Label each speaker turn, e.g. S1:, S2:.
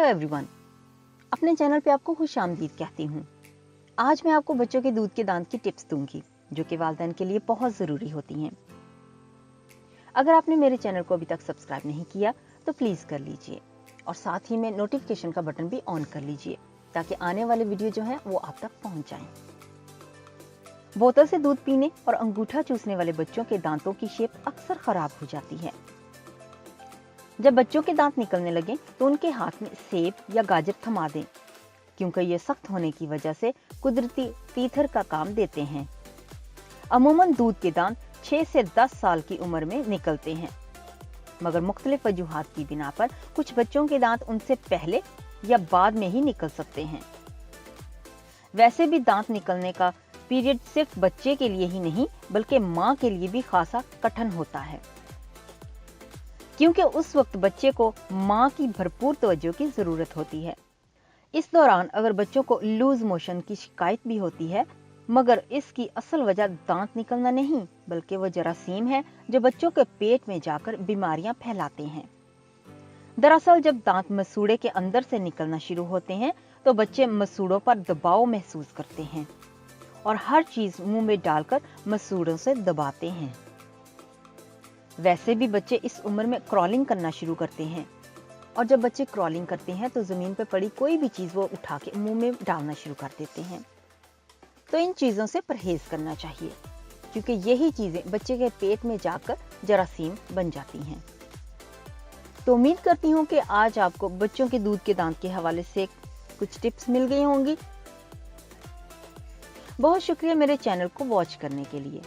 S1: Everyone, अपने channel पे आपको खुश आमदीद कहती हूँ। आज मैं आपको बच्चों के दूध के दांत की टिप्स दूंगी जो कि वालिदैन के लिए बहुत ज़रूरी होती हैं। अगर आपने मेरे चैनल को अभी तक सब्सक्राइब नहीं किया तो प्लीज़ कर लीजिए और साथ ही में नोटिफिकेशन का बटन भी ऑन कर लीजिए ताकि आने वाले वीडियो जो हैं वो आप तक पहुँच जाएं। बोतल से दूध पीने और अंगूठा चूसने वाले बच्चों के दांतों की शेप अक्सर खराब हो जाती है। जब बच्चों के दांत निकलने लगे तो उनके हाथ में सेब या गाजर थमा दें, क्योंकि ये सख्त होने की वजह से कुदरती टीथर का काम देते हैं। अमूमन दूध के दांत 6 से 10 साल की उम्र में निकलते हैं, मगर मुख्तलिफ वजूहात की बिना पर कुछ बच्चों के दांत उनसे पहले या बाद में ही निकल सकते हैं। वैसे भी दांत निकलने का पीरियड सिर्फ बच्चे के लिए ही नहीं बल्कि माँ के लिए भी खासा कठिन होता है, क्योंकि उस वक्त बच्चे को माँ की भरपूर तवज्जो की जरूरत होती है। इस दौरान अगर बच्चों को लूज मोशन की शिकायत भी होती है, मगर इसकी असल वजह दांत निकलना नहीं बल्कि वो जरासीम है जो बच्चों के पेट में जाकर बीमारियां फैलाते हैं। दरअसल जब दांत मसूड़े के अंदर से निकलना शुरू होते हैं तो बच्चे मसूड़ों पर दबाव महसूस करते हैं और हर चीज मुंह में डालकर मसूड़ों से दबाते हैं। वैसे भी बच्चे इस उम्र में क्रॉलिंग करना शुरू करते हैं और जब बच्चे क्रॉलिंग करते हैं तो जमीन पर पड़ी कोई भी चीज वो उठा के मुंह में डालना शुरू कर देते हैं। तो इन चीजों से परहेज करना चाहिए, क्योंकि यही चीजें बच्चे के पेट में जाकर जरासीम बन जाती हैं। तो उम्मीद करती हूँ कि आज आपको बच्चों के दूध के दांत के हवाले से कुछ टिप्स मिल गई होंगी। बहुत शुक्रिया मेरे चैनल को वॉच करने के लिए।